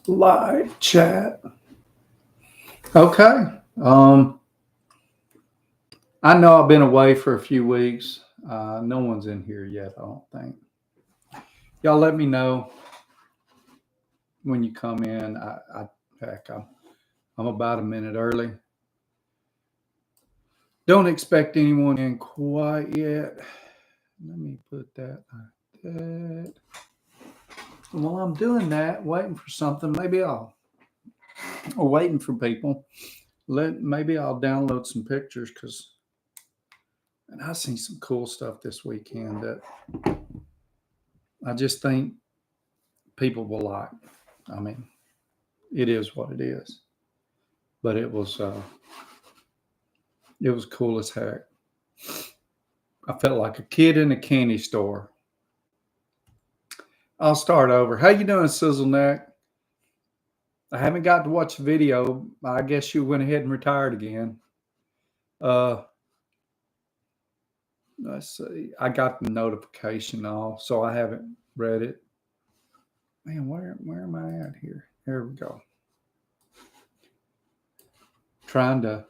Live chat. Okay. I know I've been away for a few weeks. No one's in here yet, I don't think. Y'all let me know when you come in. I'm about a minute early. Don't expect anyone in quite yet. Let me put that like that. While I'm doing that, waiting for something, waiting for people. Maybe I'll download some pictures because and I seen some cool stuff this weekend that I just think people will like. I mean, it is what it is, but it was cool as heck. I felt like a kid in a candy store. I'll start over. How you doing, Sizzle Neck? I haven't got to watch the video. I guess you went ahead and retired again. Uh, let's see. I got the notification off, so I haven't read it. Man, where am I at here? Here we go. Trying to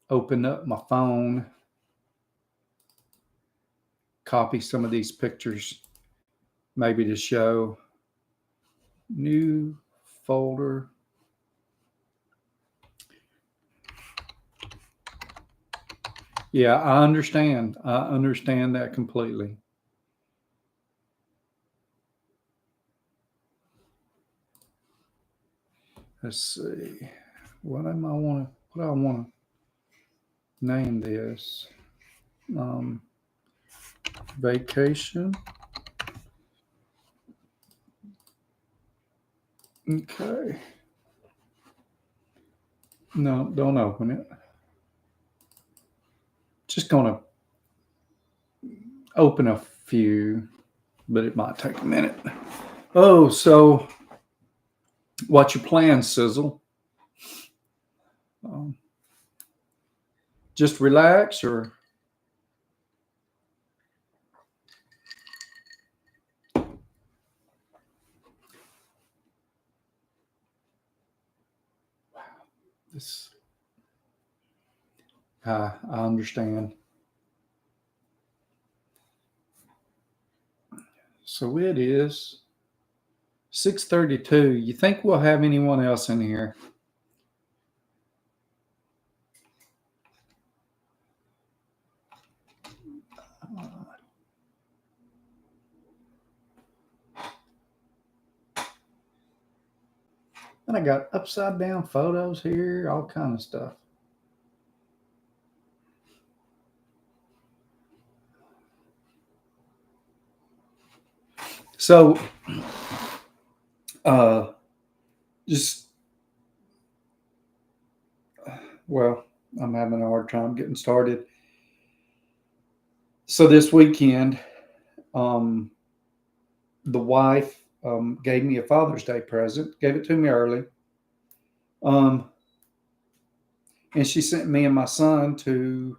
open up my phone, copy some of these pictures, maybe to show. New folder. Yeah, I understand. I understand that completely. Let's see. What do I want to name this? Um, Vacation. Okay. No, don't open it. Just gonna open a few, but it might take a minute. Oh, so what's your plan, Sizzle? Um, just relax or this I understand. So it is 6:32. You think we'll have anyone else in here? And I got upside down photos here, all kind of stuff. So, uh, just well, I'm having a hard time getting started. So this weekend, um, the wife gave me a Father's Day present. Gave it to me early, um, and she sent me and my son to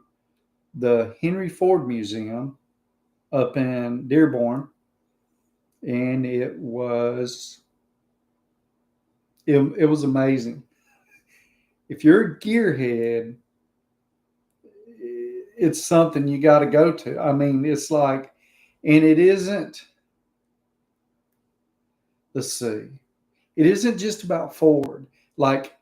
the Henry Ford Museum up in Dearborn, and it was amazing. If you're a gearhead, it's something you got to go to. I mean, it's like, and it isn't. Let's see, it isn't just about Ford. Like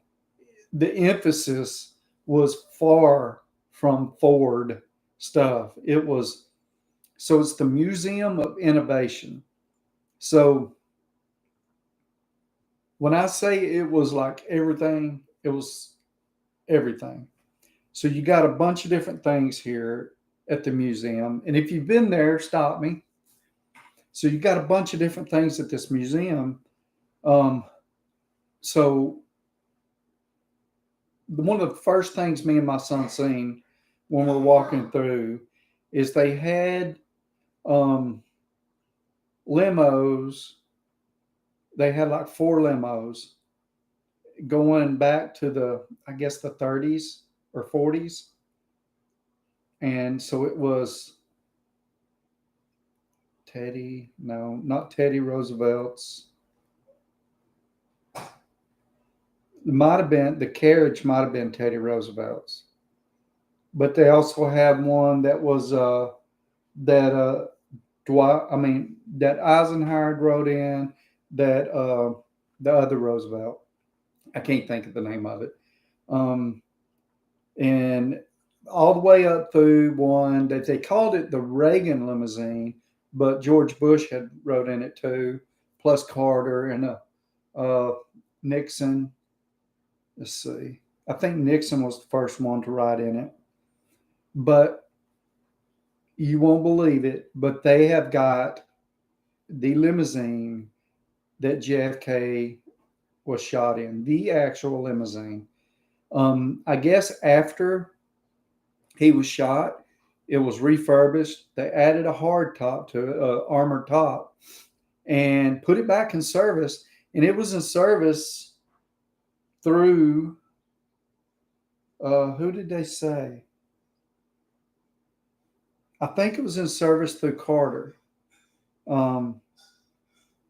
the emphasis was far from Ford stuff. It was so it's the Museum of Innovation. So when I say it was like everything, it was everything. So you got a bunch of different things here at the museum. And if you've been there, stop me. So you got a bunch of different things at this museum. Um, so one of the first things me and my son seen when we're walking through is they had um, limos. They had like four limos going back to I guess the 30s or 40s. And so it was no, not Teddy Roosevelt's. the carriage might have been Teddy Roosevelt's, but they also had one that was that Dwight. I mean that Eisenhower rode in. That the other Roosevelt. I can't think of the name of it. Um, and all the way up through one that they called it the Reagan limousine, but George Bush had rode in it too, plus Carter and Nixon. Let's see. I think Nixon was the first one to ride in it. But you won't believe it, but they have got the limousine that JFK was shot in, the actual limousine. I guess after he was shot, it was refurbished. They added a hard top to it, armored top, and put it back in service. And it was in service through who did they say? I think it was in service through Carter, and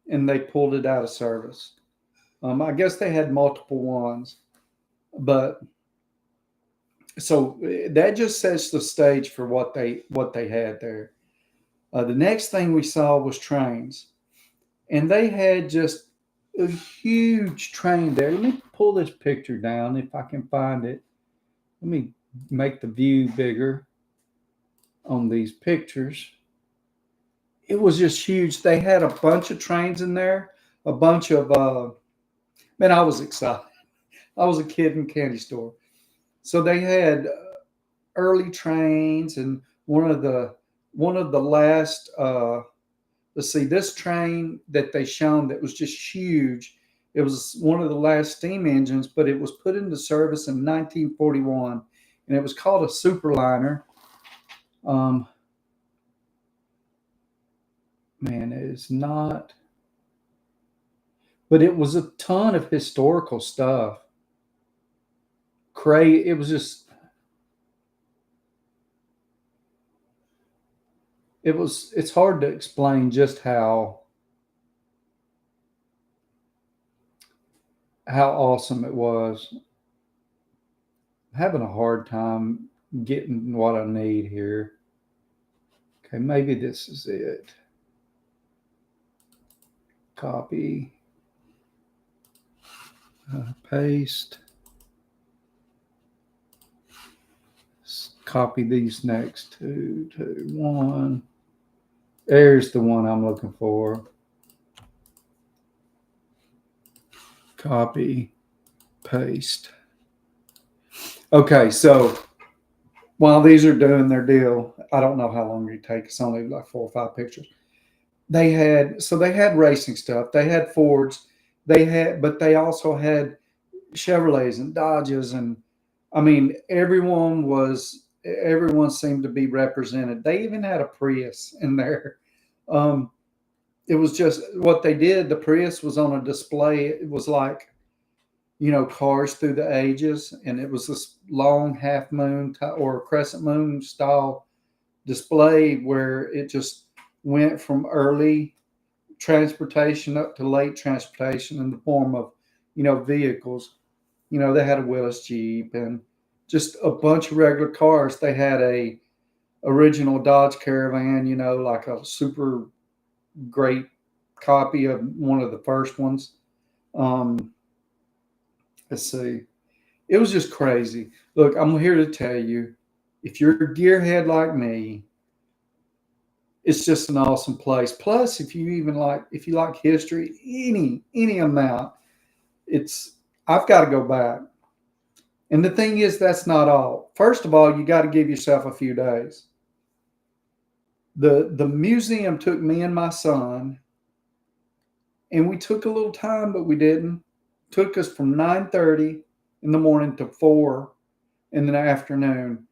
they pulled it out of service. I guess they had multiple ones, but so that just sets the stage for what they had there. The next thing we saw was trains, and they had just a huge train there. Let me pull this picture down if I can find it. Let me make the view bigger on these pictures. It was just huge. They had a bunch of trains in there, a bunch of man, I was excited. I was a kid in a candy store. So they had early trains, and one of the last let's see, this train that they shown that was just huge. It was one of the last steam engines, but it was put into service in 1941, and it was called a Superliner. Um, Man, it is not, but it was a ton of historical stuff. It was just, it's hard to explain just how awesome it was. I'm having a hard time getting what I need here. Okay, maybe this is it. Copy, paste. Copy these next two to one. There's the one I'm looking for. Copy, paste. Okay, so while these are doing their deal, I don't know how long it takes. It's only like 4 or 5 pictures. They had racing stuff. They had Fords. But they also had Chevrolets and Dodges, and I mean, everyone seemed to be represented. They even had a Prius in there. Um, it was just what they did. The Prius was on a display. It was like, Cars Through the Ages, and it was this long half moon or crescent moon style display where it just went from early transportation up to late transportation in the form of, vehicles. They had a Willis Jeep and just a bunch of regular cars. They had a original Dodge Caravan, like a super great copy of one of the first ones. Um, let's see. It was just crazy. Look, I'm here to tell you, if you're a gearhead like me, it's just an awesome place. Plus, if you like history, any amount, I've got to go back. And the thing is, that's not all. First of all, you got to give yourself a few days. The museum took me and my son, and we took a little time, but we didn't. Took us from 9:30 in the morning to 4 in the afternoon.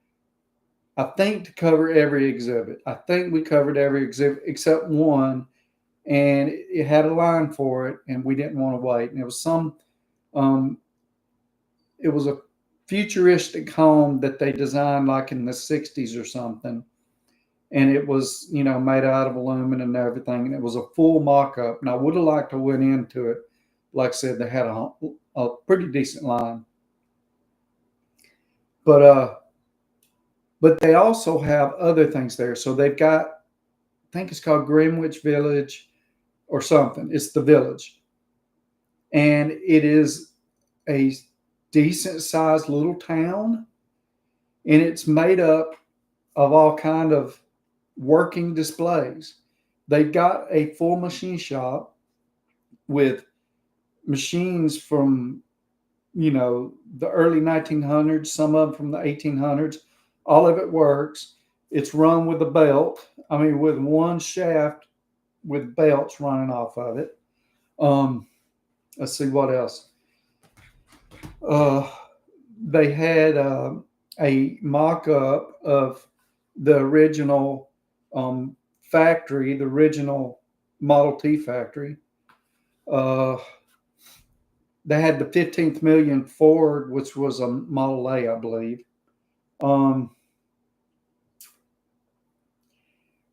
I think to cover every exhibit. I think we covered every exhibit except one, and it had a line for it, and we didn't want to wait. And um, it was a futuristic home that they designed like in the 60s or something. And it was, made out of aluminum and everything. And it was a full mock up. And I would have liked to went into it. Like I said, they had a pretty decent line. But they also have other things there. So they've got, I think it's called Greenwich Village or something. It's the village, and it is a decent sized little town, and it's made up of all kind of working displays. They've got a full machine shop with machines from, the early 1900s, some of them from the 1800s. All of it works. It's run with a belt. I mean, with one shaft with belts running off of it. Let's see what else. They had a mock-up of the original factory, the original Model T factory. They had the 15th million Ford, which was a Model A, I believe.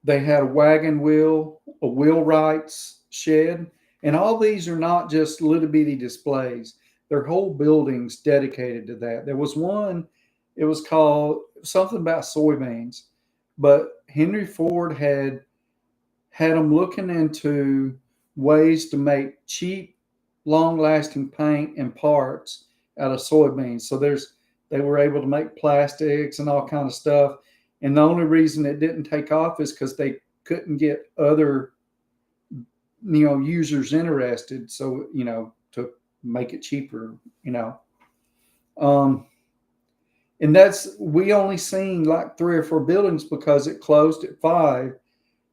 They had a wagon wheel, a wheelwright's shed, and all these are not just little bitty displays. Their whole buildings dedicated to that. There was one, it was called something about soybeans, but Henry Ford had them looking into ways to make cheap, long-lasting paint and parts out of soybeans. So they were able to make plastics and all kind of stuff. And the only reason it didn't take off is because they couldn't get other, users interested. So, to make it cheaper, and we only seen like 3 or 4 buildings because it closed at 5,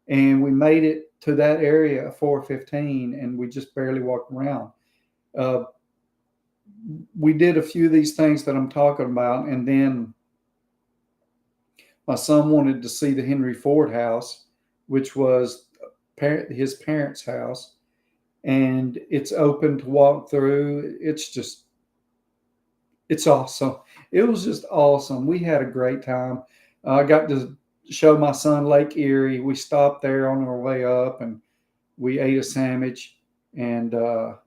and we made it to that area at 4:15, and we just barely walked around. We did a few of these things that I'm talking about, and then my son wanted to see the Henry Ford house, which was his parents' house, and it's open to walk through. It's awesome. It was just awesome. We had a great time. I got to show my son Lake Erie. We stopped there on our way up, and we ate a sandwich, and it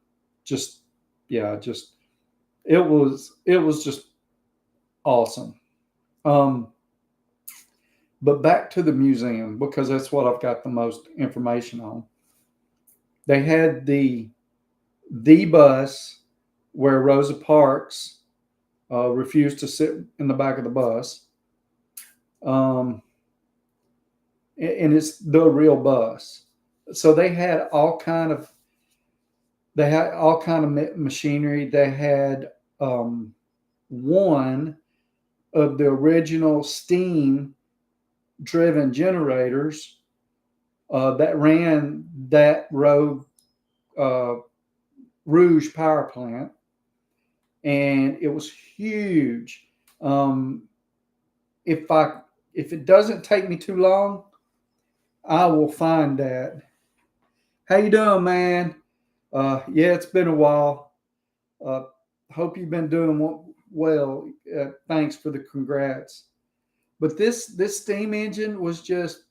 was just awesome. But back to the museum, because that's what I've got the most information on. They had the bus where Rosa Parks refused to sit in the back of the bus. And it's the real bus. So they had all kind of machinery. They had one of the original steam driven generators that ran that Rouge power plant, and it was huge. If it doesn't take me too long, I will find that. How you doing, man? Yeah, it's been a while. Hope you've been doing well. Thanks for the congrats. But this steam engine was just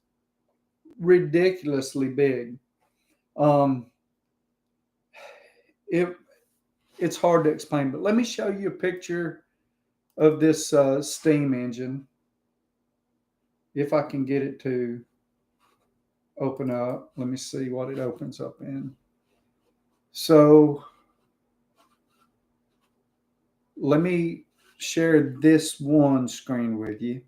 ridiculously big. It's hard to explain, but let me show you a picture of this steam engine, if I can get it to open up. Let me see what it opens up in. So let me share this one screen with you.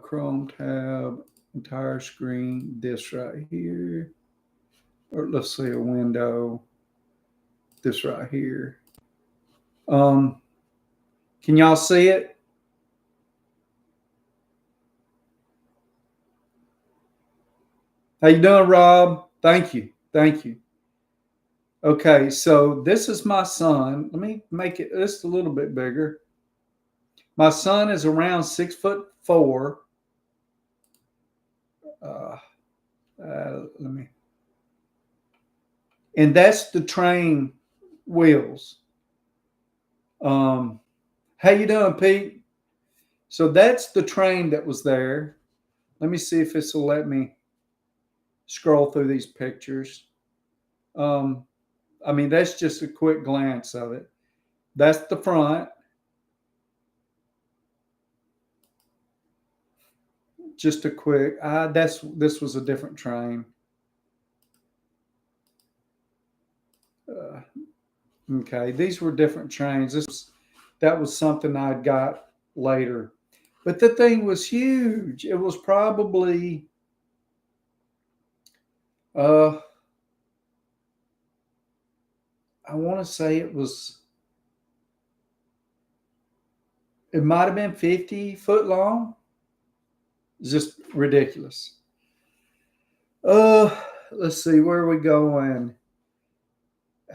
Chrome tab, entire screen, this right here. Or let's say a window, this right here. Can y'all see it? How you doing, Rob? Thank you. Okay, so this is my son. Let me make it just a little bit bigger. My son is around 6'4". And that's the train wheels. How you doing, Pete? So that's the train that was there. Let me see if this will let me scroll through these pictures. I mean, that's just a quick glance of it. That's the front. Just a quick. This was a different train. Uh, okay, these were different trains. That was something I got later, but the thing was huge. It was probably uh, I want to say it might have been 50 foot long. It's just ridiculous. Uh, let's see, where are we going?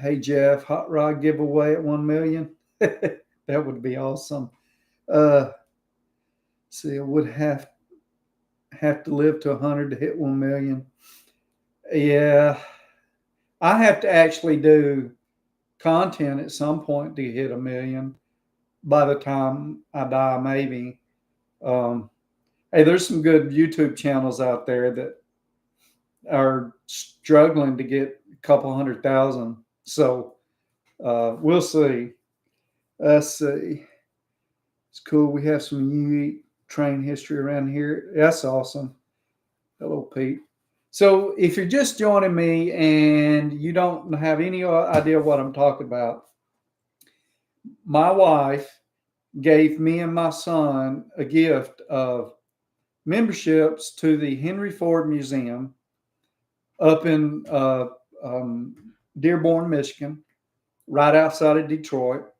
Hey Jeff, hot rod giveaway at 1 million. That would be awesome. Uh, see, I would have to live to 100 to hit 1 million. Yeah, I have to actually do content at some point to hit 1 million. By the time I die, maybe. Um, hey, there's some good YouTube channels out there that are struggling to get a couple 100,000. So we'll see. Let's see. It's cool. We have some unique train history around here. That's awesome. Hello, Pete. So if you're just joining me and you don't have any idea what I'm talking about, my wife gave me and my son a gift of memberships to the Henry Ford Museum up in Dearborn, Michigan, right outside of Detroit.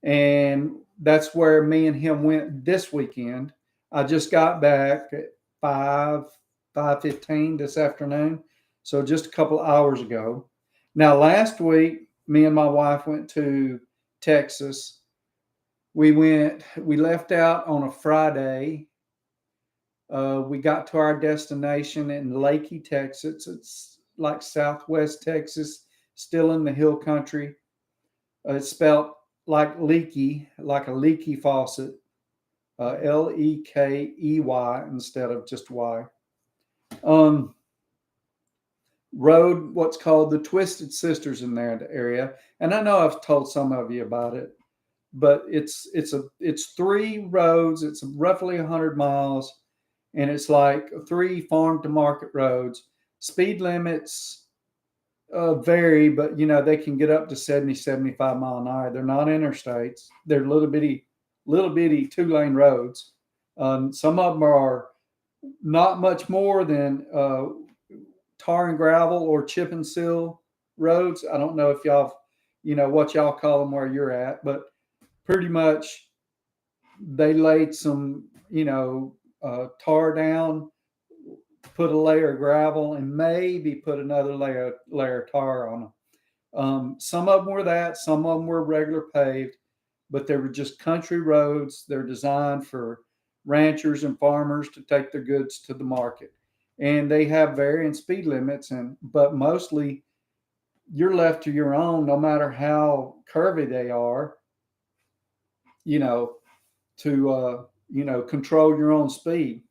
And that's where me and him went this weekend. I just got back at 5:15 this afternoon, so just a couple of hours ago. Now, last week, me and my wife went to Texas. We left out on a Friday. We got to our destination in Leakey, Texas. It's like Southwest Texas, still in the hill country. It's spelled like leaky, like a leaky faucet, Lekey instead of just Y. Road, what's called the Twisted Sisters in there, the area, and I know I've told some of you about it, but it's 3 roads. It's roughly 100 miles, and it's like 3 farm to market roads. Speed limits vary, but they can get up to 70, 75 mile an hour. They're not interstates. They're little bitty 2-lane roads. Some of them are not much more than tar and gravel or chip and seal roads. I don't know if y'all, what y'all call them where you're at, but pretty much they laid some, tar down, put a layer of gravel, and maybe put another layer of tar on them. Some of them were that, some of them were regular paved, but they were just country roads. They're designed for ranchers and farmers to take their goods to the market. And they have varying speed limits, but mostly you're left to your own, no matter how curvy they are, to control your own speed.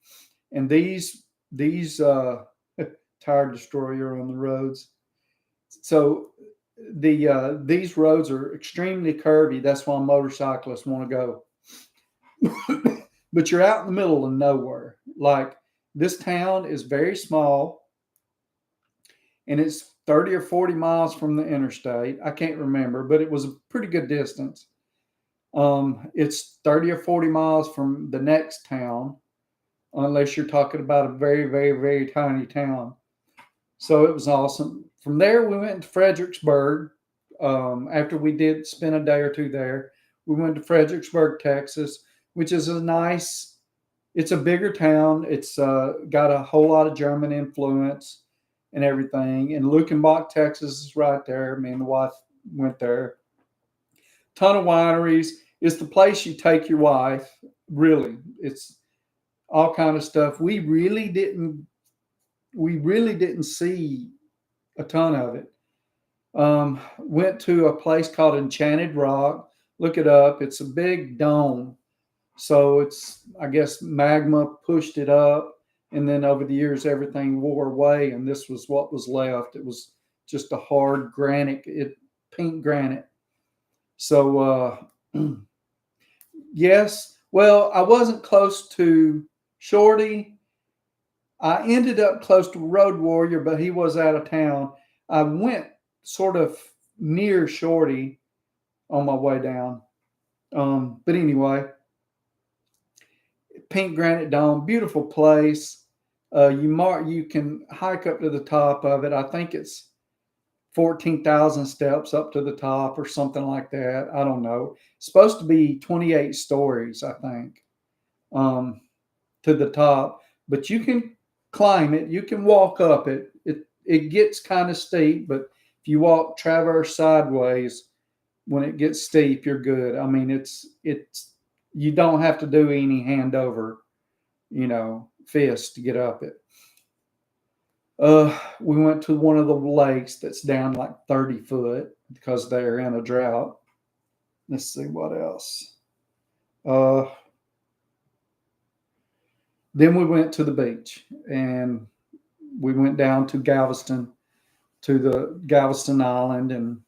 And these tire destroyer on the roads. So these roads are extremely curvy. That's why motorcyclists want to go. But you're out in the middle of nowhere. Like, this town is very small, and it's 30 or 40 miles from the interstate. I can't remember, but it was a pretty good distance. It's 30 or 40 miles from the next town, unless you're talking about a very, very, very tiny town. So it was awesome. From there, we went to Fredericksburg. After we did spend a day or two there, we went to Fredericksburg, Texas, which is it's a bigger town. It's got a whole lot of German influence and everything. And Luckenbach, Texas is right there. Me and the wife went there. Ton of wineries. It's the place you take your wife. Really, it's all kind of stuff. We really didn't see a ton of it. Went to a place called Enchanted Rock. Look it up. It's a big dome. So I guess magma pushed it up, and then over the years everything wore away, and this was what was left. It was just a hard granite, pink granite. So yes, well, I wasn't close to Shorty. I ended up close to Road Warrior, but he was out of town. I went sort of near Shorty on my way down. But anyway, Pink Granite Dome, beautiful place. You can hike up to the top of it. I think it's 14,000 steps up to the top or something like that. I don't know. It's supposed to be 28 stories, I think, to the top. But you can climb it. You can walk up it. It gets kind of steep, but if you walk traverse sideways, when it gets steep, you're good. I mean, it's you don't have to do any hand over, fist to get up it. We went to one of the lakes that's down like 30 foot because they're in a drought. Let's see what else. Then we went to the beach and we went down to Galveston, to the Galveston Island, and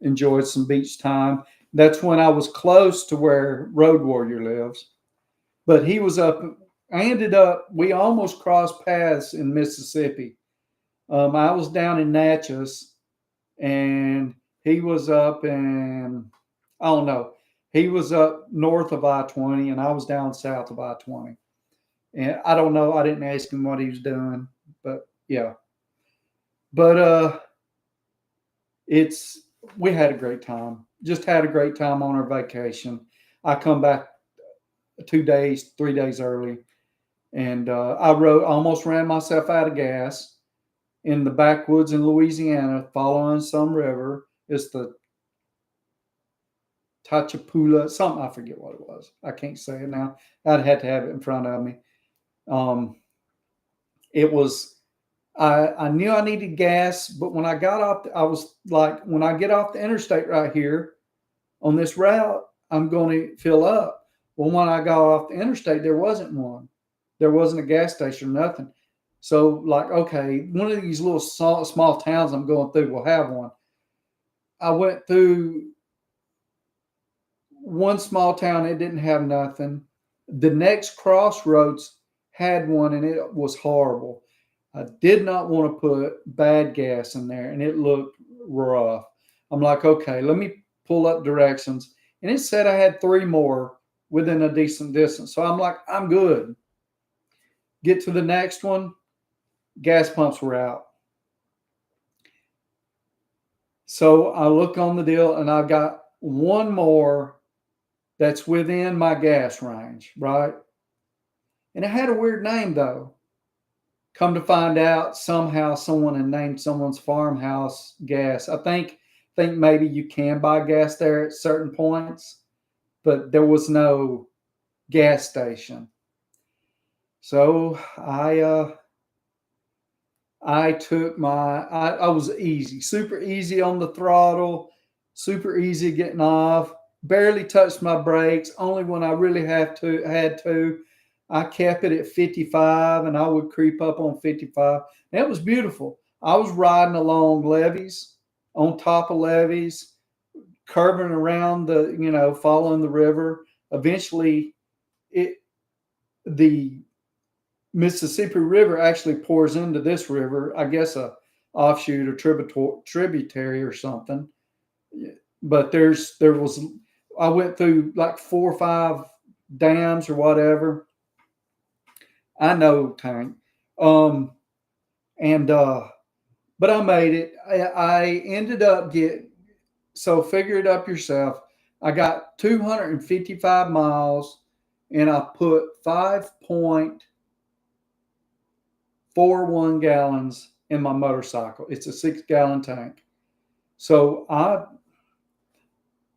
enjoyed some beach time. That's when I was close to where Road Warrior lives. But he was up. We almost crossed paths in Mississippi. I was down in Natchez, and he was up in, I don't know, he was up north of I-20, and I was down south of I-20. And I don't know, I didn't ask him what he was doing, but yeah. But we had a great time. Just had a great time on our vacation. I come back 2 days, 3 days early, and I almost ran myself out of gas in the backwoods in Louisiana, following some river. It's the Tachapula, something, I forget what it was. I can't say it now. I'd have to have it in front of me. It was, I knew I needed gas, but when I got off, I was like, when I get off the interstate right here on this route, I'm going to fill up. Well, when I got off the interstate, there wasn't one. There wasn't a gas station, nothing. So, like, okay, one of these little small towns I'm going through will have one. I went through one small town, it didn't have nothing. The next crossroads had one, and it was horrible. I did not want to put bad gas in there, and it looked rough. I'm like, okay, let me pull up directions. And it said I had 3 more within a decent distance. So I'm like, I'm good. Get to the next one, gas pumps were out. So I look on the deal, and I've got one more that's within my gas range, right? And it had a weird name, though. Come to find out, somehow someone had named someone's farmhouse gas. I think maybe you can buy gas there at certain points, but there was no gas station. So I took I was easy, super easy on the throttle, super easy getting off, barely touched my brakes, only when I really had to. I kept it at 55, and I would creep up on 55. And it was beautiful. I was riding along levees, on top of levees, curving around following the river. Eventually, the Mississippi River actually pours into this river, I guess a offshoot or tributary or something. But I went through like 4 or 5 dams or whatever. I know, Tank. But I made it. I ended up so figure it up yourself. I got 255 miles, and I put 5.41 gallons in my motorcycle. It's a 6-gallon tank. So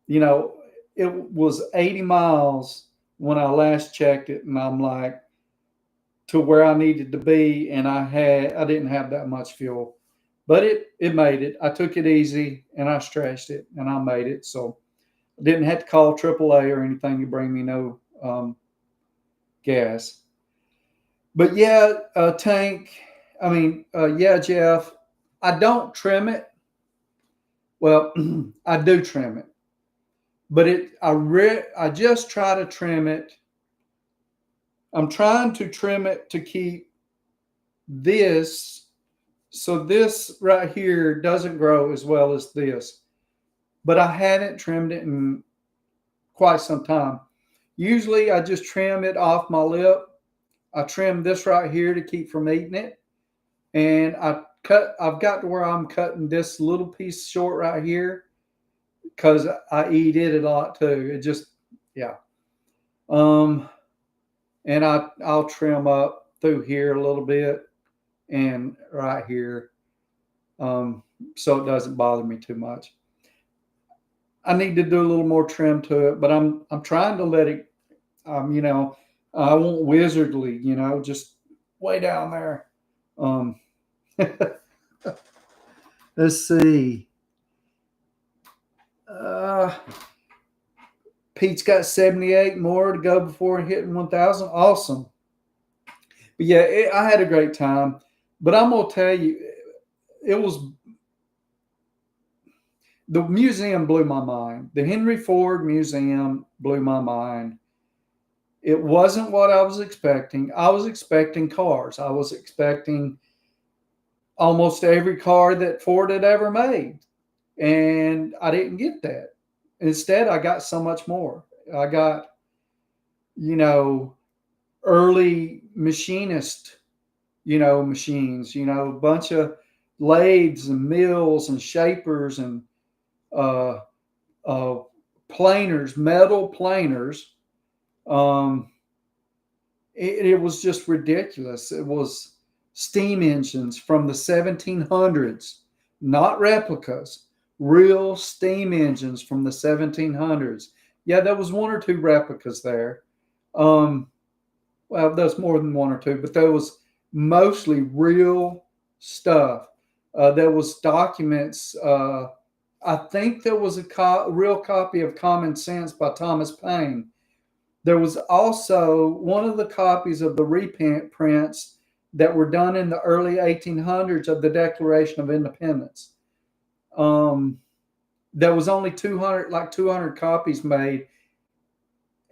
it was 80 miles when I last checked it, and I'm like, to where I needed to be, and I didn't have that much fuel, but it made it. I took it easy, and I stretched it, and I made it. So I didn't have to call AAA or anything to bring me no gas. But yeah, Tank. Yeah, Jeff. I don't trim it. Well, I do trim it, but I just try to trim it. I'm trying to trim it to keep this, so this right here doesn't grow as well as this. But I hadn't trimmed it in quite some time. Usually I just trim it off my lip. I trim this right here to keep from eating it. And I've got to where I'm cutting this little piece short right here because I eat it a lot too. It just, yeah. And I'll trim up through here a little bit and right here, so it doesn't bother me too much. I need to do a little more trim to it, but I'm trying to let it, you know, I won't wizardly, you know, just way down there. Um, let's see. Pete's got 78 more to go before hitting 1,000. Awesome. But yeah, I had a great time. But I'm gonna tell you, it was the museum blew my mind. The Henry Ford Museum blew my mind. It wasn't what I was expecting. I was expecting cars. I was expecting almost every car that Ford had ever made. And I didn't get that. Instead, I got so much more. I got, you know, early machinist, you know, machines, you know, a bunch of lathes and mills and shapers and uh, planers, metal planers. Um, it was just ridiculous. It was steam engines from the 1700s, not replicas, real steam engines from the 1700s. Yeah, there was one or two replicas there. Well, there's more than one or two, but there was mostly real stuff. There was documents. I think there was a real copy of Common Sense by Thomas Paine. There was also one of the copies of the reprints that were done in the early 1800s of the Declaration of Independence. There was only 200 copies made,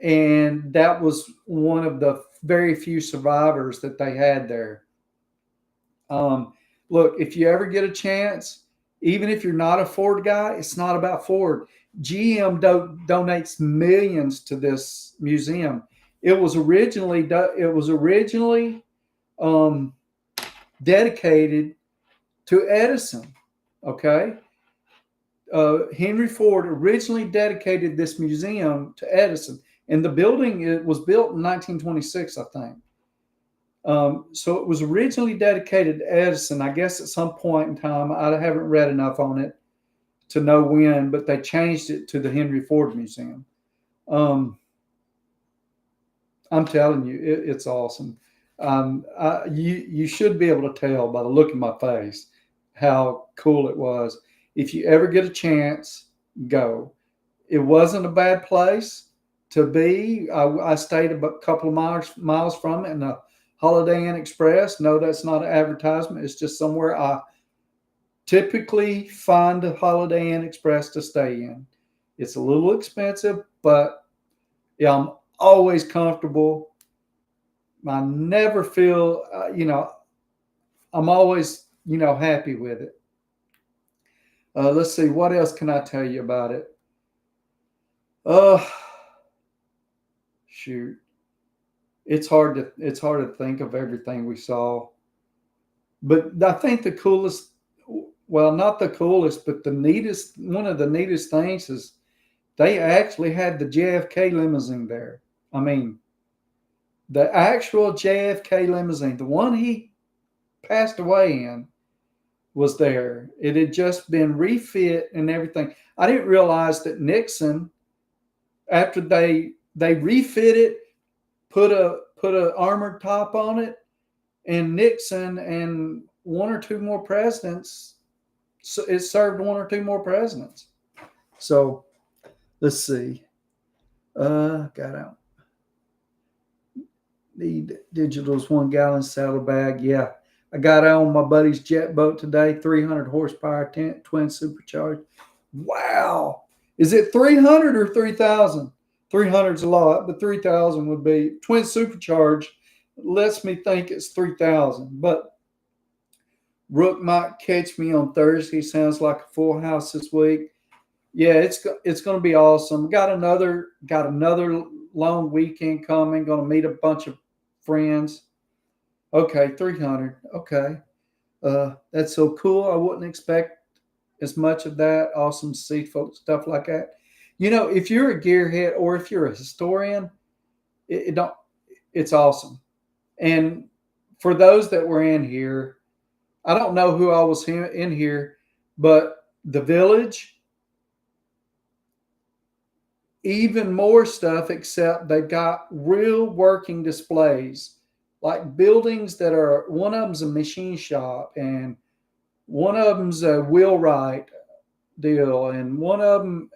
and that was one of the very few survivors that they had there. Look, if you ever get a chance, even if you're not a Ford guy, it's not about Ford. GM donates millions to this museum. It was originally dedicated to Edison. Okay, Henry Ford originally dedicated this museum to Edison, and the building it was built in 1926, I think. So it was originally dedicated to Edison. I guess at some point in time, I haven't read enough on it to know when, but they changed it to the Henry Ford Museum. I'm telling you, it's awesome. You should be able to tell by the look in my face how cool it was. If you ever get a chance, go. It wasn't a bad place to be. I stayed a couple of miles from it in the Holiday Inn Express. No, that's not an advertisement. It's just somewhere I typically find a Holiday Inn Express to stay in. It's a little expensive, but yeah, I'm always comfortable. I never feel, I'm always, happy with it. Let's see, what else can I tell you about it? Shoot, it's hard to think of everything we saw. But I think the coolest, well, not the coolest, but one of the neatest things is they actually had the JFK limousine there. I mean, the actual JFK limousine, the one he passed away in, was there. It had just been refit and everything. I didn't realize that Nixon, after they refit it, put a armored top on it, and Nixon and one or two more presidents, so it served one or two more presidents. So let's see. Got out. Need Digital's 1 gallon saddlebag. Yeah. I got out on my buddy's jet boat today, 300 horsepower twin supercharged. Wow. Is it 300 or 3,000? 300 is a lot, but 3,000 would be twin supercharged. Lets me think it's 3,000. But Rook might catch me on Thursday. Sounds like a full house this week. Yeah, it's going to be awesome. Got another long weekend coming. Going to meet a bunch of friends. Okay, 300. Okay, that's so cool. I wouldn't expect as much of that. Awesome to see folks stuff like that. If you're a gearhead or if you're a historian, it don't. It's awesome. And for those that were in here, I don't know who I was in here, but the village, even more stuff, except they got real working displays, like buildings that are, one of them's a machine shop, and one of them's a wheelwright deal, and one of them,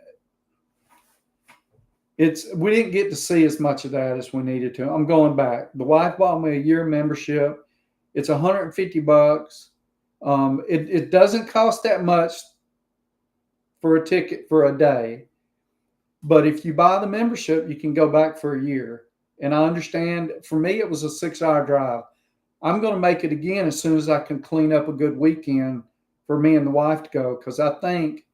we didn't get to see as much of that as we needed to. I'm going back. The wife bought me a year membership. It's $150. It doesn't cost that much for a ticket for a day. But if you buy the membership, you can go back for a year. And I understand, for me, it was a 6-hour drive. I'm going to make it again as soon as I can clean up a good weekend for me and the wife to go, because I think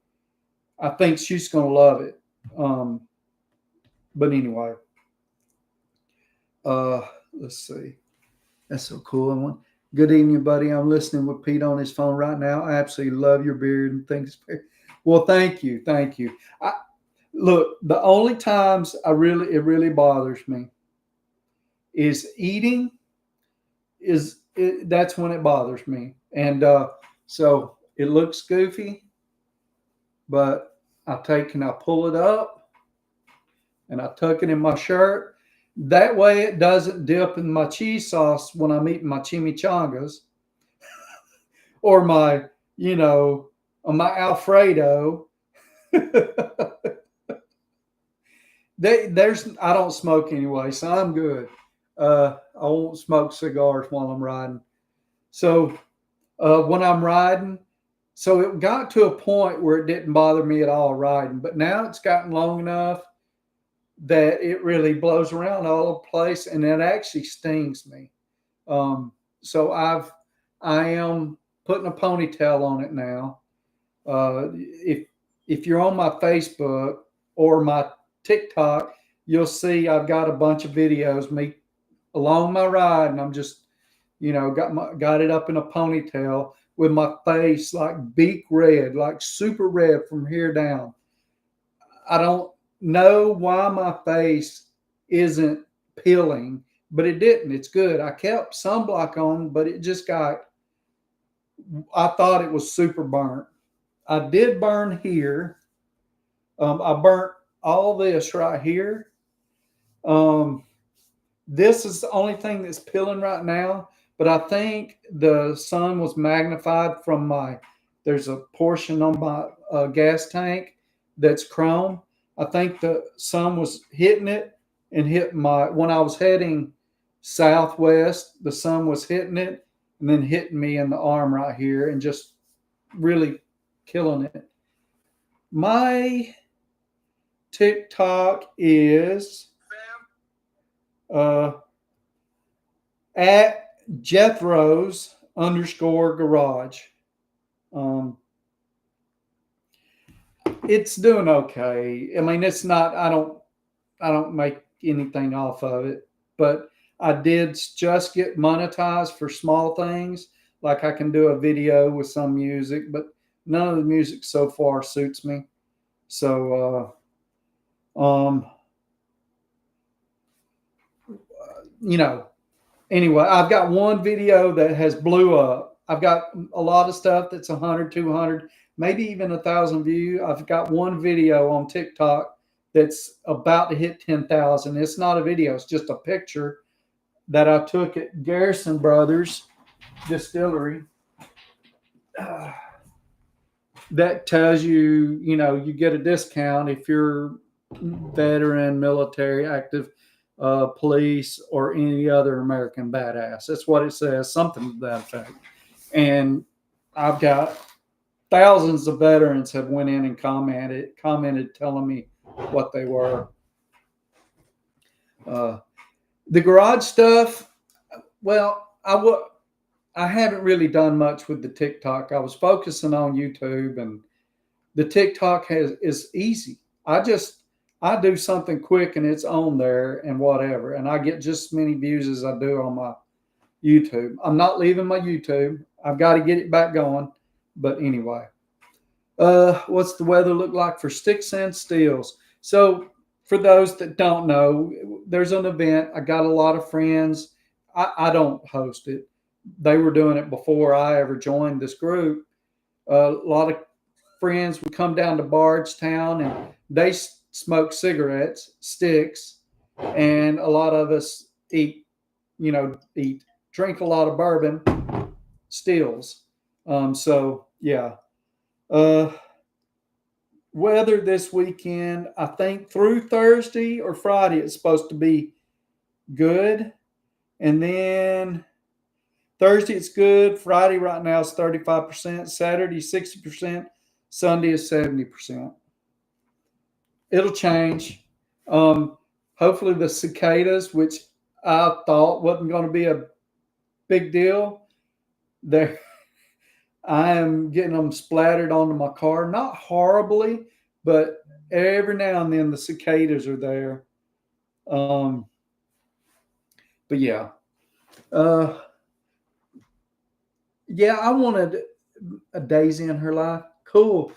she's going to love it. But anyway, let's see. That's so cool. Good evening, buddy. I'm listening with Pete on his phone right now. I absolutely love your beard and things. Well, thank you. Look, the only times it really bothers me is eating. That's when it bothers me, and so it looks goofy, but I take and I pull it up and I tuck it in my shirt. That way, it doesn't dip in my cheese sauce when I'm eating my chimichangas or my Alfredo. I don't smoke anyway, so I'm good. I won't smoke cigars while I'm riding. So when I'm riding, so it got to a point where it didn't bother me at all riding, but now it's gotten long enough that it really blows around all over the place, and it actually stings me. So I am putting a ponytail on it now. If you're on my Facebook or my TikTok, you'll see I've got a bunch of videos me along my ride, and I'm just, got it up in a ponytail with my face like beak red, like super red from here down. I don't know why my face isn't peeling, but it didn't. It's good. I kept sunblock on, but it just I thought it was super burnt. I did burn here. I burnt all this right here. This is the only thing that's peeling right now, but I think the sun was magnified from there's a portion on my gas tank that's chrome. I think the sun was hitting it and when I was heading southwest, the sun was hitting it and then hitting me in the arm right here and just really killing it. My TikTok is at Jethro's _garage. It's doing okay. I mean, it's not. I don't make anything off of it, but I did just get monetized for small things. Like I can do a video with some music, but none of the music so far suits me. So, anyway, I've got one video that has blew up. I've got a lot of stuff that's 100, 200, maybe even 1,000 views. I've got one video on TikTok that's about to hit 10,000. It's not a video. It's just a picture that I took at Garrison Brothers Distillery. That tells you, you get a discount if you're veteran, military, active, police, or any other American badass. That's what it says, something to that effect. And I've got thousands of veterans have went in and commented, telling me what they were. The garage stuff, well, I haven't really done much with the TikTok. I was focusing on YouTube, and the TikTok is easy. I do something quick and it's on there and whatever, and I get just as many views as I do on my YouTube. I'm not leaving my YouTube. I've got to get it back going. But anyway, what's the weather look like for Sticks and Steels? So for those that don't know, there's an event. I got a lot of friends. I don't host it. They were doing it before I ever joined this group. A lot of friends would come down to Bardstown, and they smoke cigarettes, sticks, and a lot of us drink a lot of bourbon, stills. So yeah. Weather this weekend, I think through Thursday or Friday, it's supposed to be good. And then Thursday, it's good. Friday, right now, is 35%. Saturday, 60%. Sunday is 70%. It'll change. Hopefully, the cicadas, which I thought wasn't going to be a big deal, I am getting them splattered onto my car. Not horribly, but every now and then the cicadas are there. But yeah. Yeah, I wanted a Daisy in her life. Cool.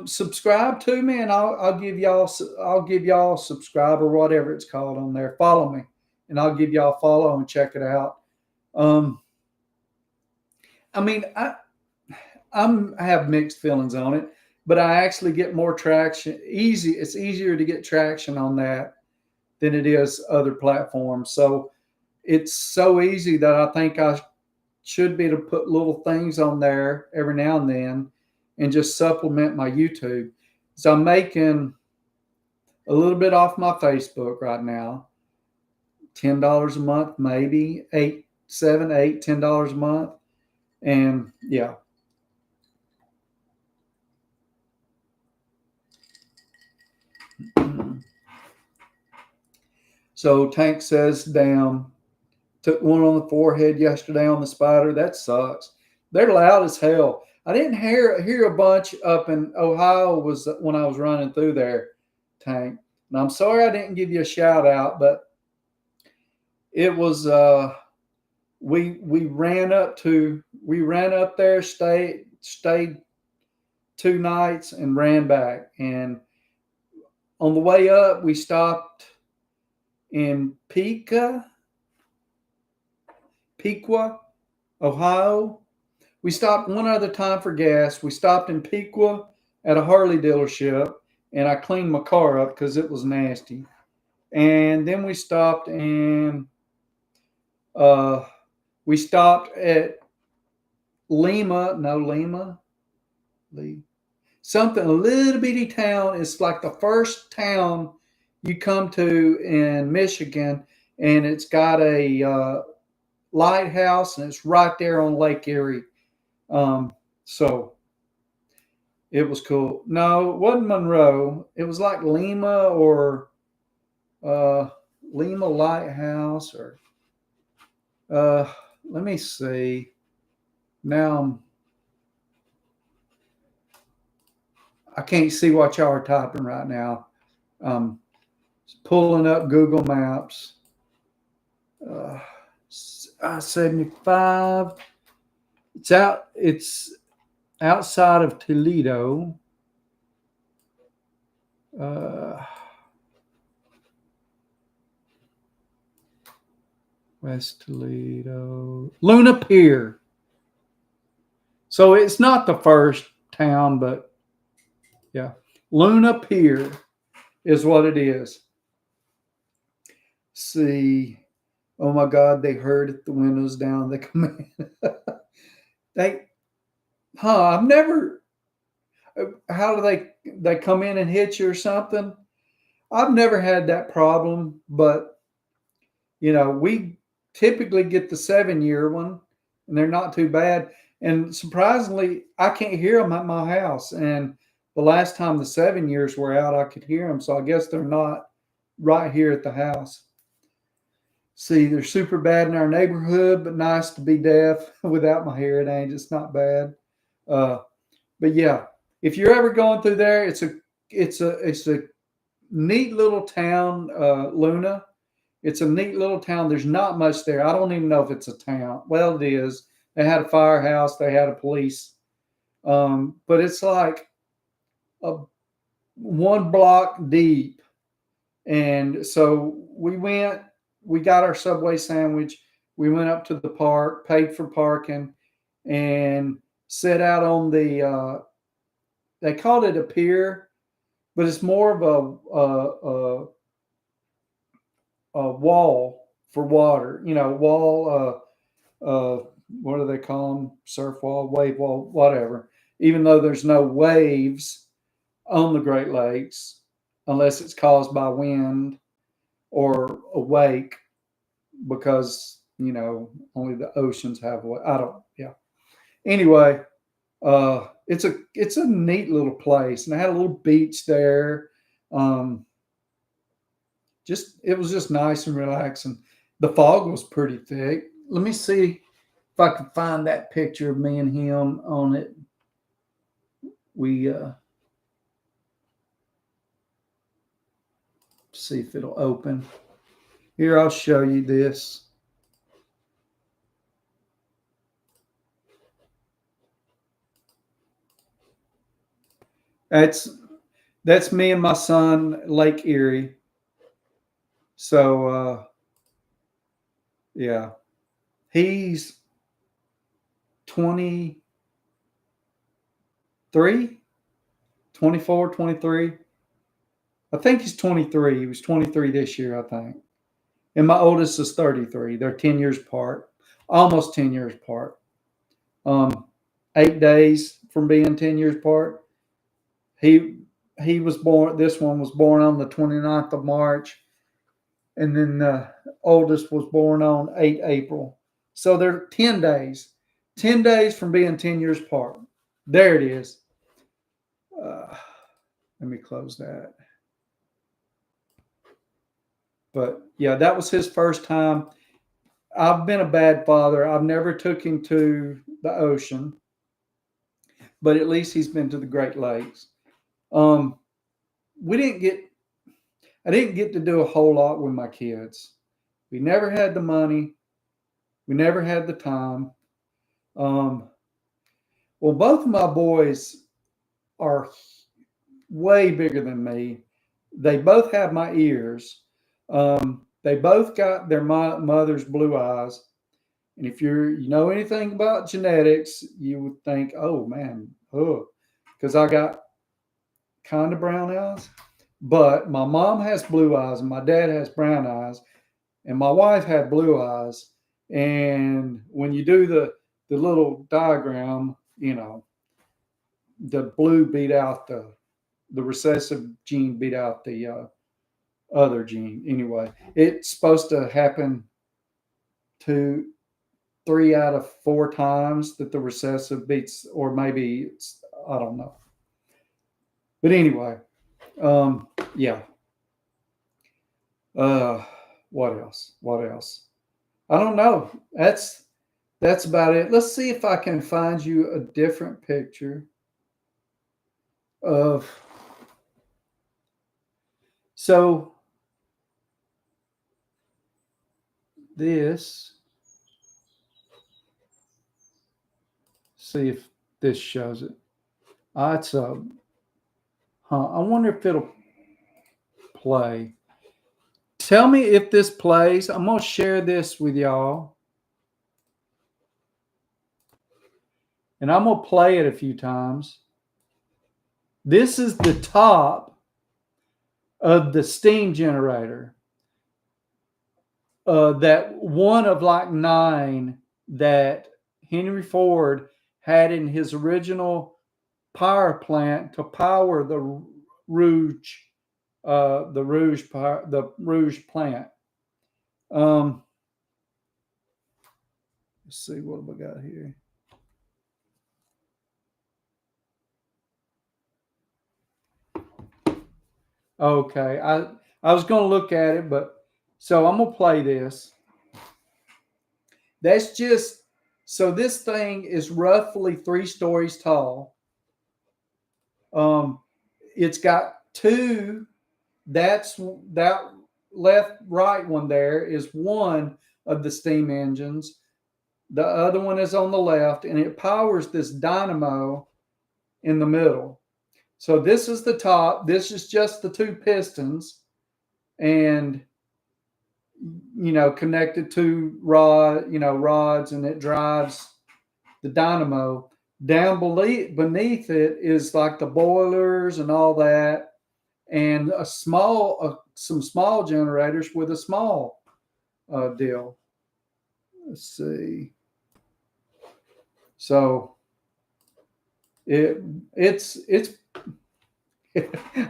Subscribe to me, and I'll give y'all a subscribe or whatever it's called on there. Follow me, and I'll give y'all a follow and check it out. I mean, I have mixed feelings on it, but I actually get more traction. It's easier to get traction on that than it is other platforms. So it's so easy that I think I should be able to put little things on there every now and then and just supplement my YouTube. So I'm making a little bit off my Facebook right now. $10 a month, maybe $10 a month. And yeah. So Tank says, damn, took one on the forehead yesterday on the spider. That sucks. They're loud as hell. I didn't hear a bunch up in Ohio was when I was running through there, Tank. And I'm sorry I didn't give you a shout out, but it was we ran up there, stayed 2 nights and ran back. And on the way up, we stopped in Piqua, Ohio. We stopped one other time for gas. We stopped in Piqua at a Harley dealership, and I cleaned my car up because it was nasty. And then we stopped at something, a little bitty town. It's like the first town you come to in Michigan, and it's got a lighthouse, and it's right there on Lake Erie. So it was cool. No, it wasn't Monroe. It was like Lima or Lima Lighthouse, or let me see. Now I can't see what y'all are typing right now. Pulling up Google Maps. 75. It's outside of Toledo. West Toledo. Luna Pier. So it's not the first town, but yeah. Luna Pier is what it is. See. Oh my God, they heard it, the windows down. They come in. I've never, how do they come in and hit you or something? I've never had that problem, but we typically get the 7-year one, and they're not too bad. And surprisingly, I can't hear them at my house. And the last time the 7 years were out, I could hear them. So I guess they're not right here at the house. See, they're super bad in our neighborhood, but nice to be deaf without my hearing aid. It's not bad. Uh, but yeah, if you're ever going through there, it's a neat little town, Luna. It's a neat little town. There's not much there. I don't even know if it's a town. Well, it is. They had a firehouse. They had a police. But it's like a 1 block deep. And so we got our Subway sandwich. We went up to the park, paid for parking, and set out on they called it a pier, but it's more of a wall for water, wall, what do they call them? Surf wall, wave wall, whatever. Even though there's no waves on the Great Lakes, unless it's caused by wind or a wake, because only the oceans have what I don't. Yeah. Anyway, it's a neat little place, and I had a little beach there. Um, just it was just nice and relaxing. The fog was pretty thick. Let me see if I can find that picture of me and him on it. We see if it'll open. Here, I'll show you this. That's me and my son, Lake Erie. So yeah, he's 23, 24, 23. I think he's 23. He was 23 this year, I think. And my oldest is 33. They're 10 years apart, almost 10 years apart. 8 days from being 10 years apart. He was born. This one was born on the 29th of March, and then the oldest was born on 8 April. So they're 10 days. 10 days from being 10 years apart. There it is. Let me close that. But yeah, that was his first time. I've been a bad father. I've never took him to the ocean, but at least he's been to the Great Lakes. Um, we didn't get. I didn't get to do a whole lot with my kids. We never had the money. We never had the time. Um, well, both of my boys are way bigger than me. They both have my ears. They both got their mother's blue eyes. And if you know anything about genetics, you would think, oh man, oh, because I got kind of brown eyes. But my mom has blue eyes and my dad has brown eyes, and my wife had blue eyes. And when you do the little diagram, the blue beat out the recessive gene beat out the other gene. Anyway, it's supposed to happen to 3 out of 4 times that the recessive beats, or maybe it's, I don't know. But anyway, yeah. What else? What else? I don't know. That's about it. Let's see if I can find you a different picture of. So this. See if this shows it. It's a. I wonder if it'll play. Tell me if this plays. I'm gonna share this with y'all, and I'm gonna play it a few times. This is the top of the steam generator. That one of like 9 that Henry Ford had in his original power plant to power the Rouge plant. Let's see what have I got here. Okay. I was going to look at it, but so I'm going to play this. That's just so this thing is roughly 3 stories tall. Um, it's got two. That left right one there is one of the steam engines. The other one is on the left, and it powers this dynamo in the middle. So this is the top. This is just the two pistons, and connected to rods, and it drives the dynamo. Down beneath it is like the boilers and all that, and some small generators with a small deal. Let's see. So it's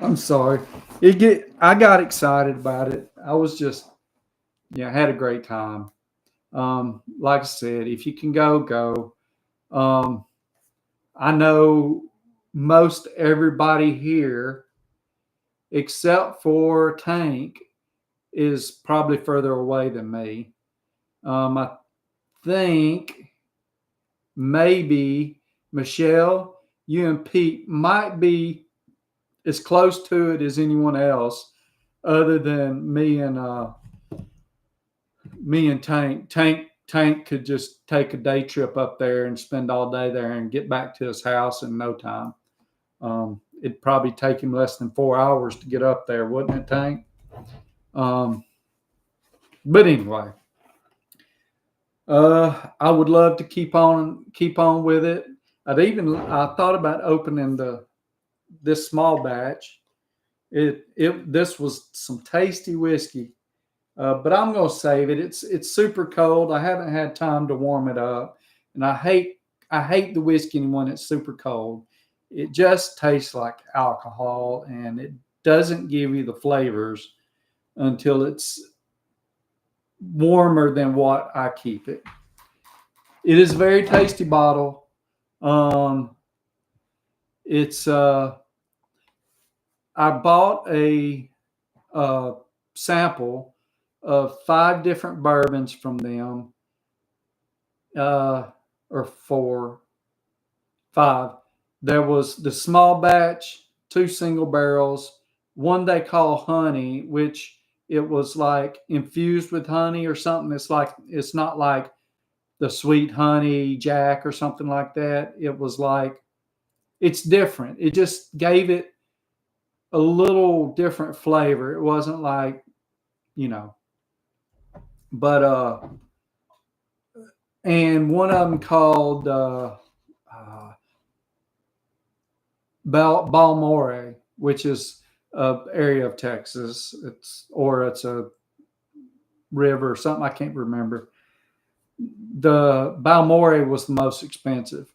I'm sorry. I got excited about it. I was just had a great time. Like I said, if you can go. Um, I know most everybody here, except for Tank, is probably further away than me. I think maybe Michelle, you and Pete might be as close to it as anyone else, other than me and Tank. Tank could just take a day trip up there and spend all day there and get back to his house in no time. It'd probably take him less than 4 hours to get up there, wouldn't it, Tank? Um, but anyway, I would love to keep on with it. I thought about opening this small batch. This was some tasty whiskey, but I'm gonna save it. It's super cold. I haven't had time to warm it up, and I hate the whiskey when it's super cold. It just tastes like alcohol, and it doesn't give you the flavors until it's warmer than what I keep it. It is a very tasty bottle. Um, it's I bought a sample of 5 different bourbons from them, or 4, 5. There was the small batch, 2 single barrels, one they call honey, which it was like infused with honey or something. It's not like the sweet honey jack or something like that. It was like it's different. It just gave it a little different flavor. It wasn't like, you know, but and one of them called Balmore, which is a area of Texas. It's a river or something. I can't remember. The Balmore was the most expensive.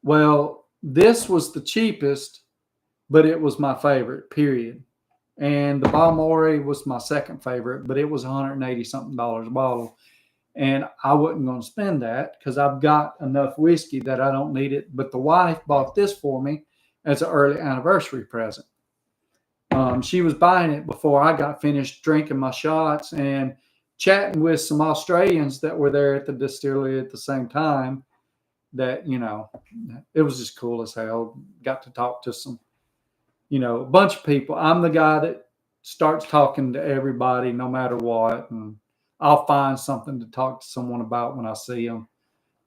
Well, this was the cheapest, but it was my favorite. Period. And the Balmore was my second favorite, but it was 180 something dollars a bottle. And I wasn't going to spend that because I've got enough whiskey that I don't need it. But the wife bought this for me as an early anniversary present. She was buying it before I got finished drinking my shots and chatting with some Australians that were there at the distillery at the same time. That, it was just cool as hell. Got to talk to a bunch of people. I'm the guy that starts talking to everybody no matter what. And I'll find something to talk to someone about when I see them.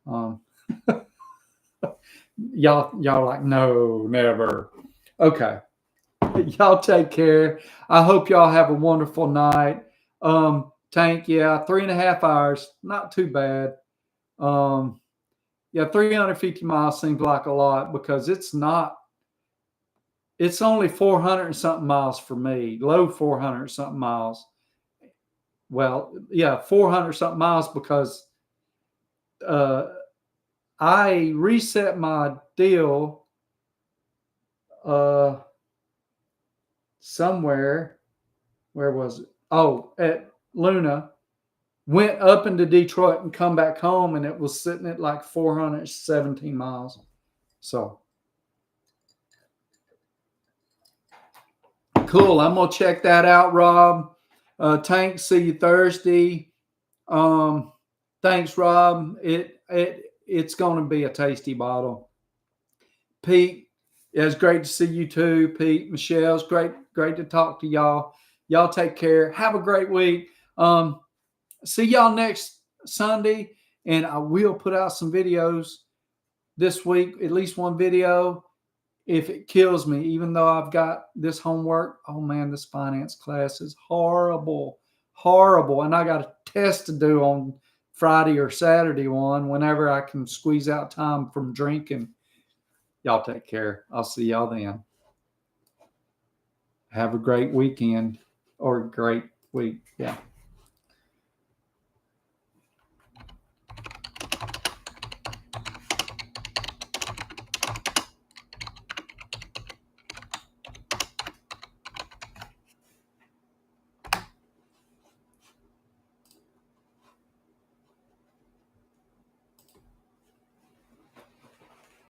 Um, y'all like, no, never. Okay. Y'all take care. I hope y'all have a wonderful night. Tank, 3.5 hours, not too bad. 350 miles seems like a lot because it's not. It's only 400 and something miles for me, low 400 something miles. Well, 400 something miles because uh, I reset my deal somewhere. Where was it? Oh, at Luna. Went up into Detroit and come back home, and it was sitting at like 417 miles. So Cool. I'm gonna check that out, Rob. Tank, see you Thursday. Thanks, Rob. It's gonna be a tasty bottle. Pete, it's great to see you too. Pete, Michelle's great to talk to y'all. Y'all take care. Have a great week. See y'all next Sunday, and I will put out some videos this week, at least one video. If it kills me, even though I've got this homework, oh man, this finance class is horrible, horrible. And I got a test to do on Friday or Saturday one whenever I can squeeze out time from drinking. Y'all take care. I'll see y'all then. Have a great weekend or great week. Yeah.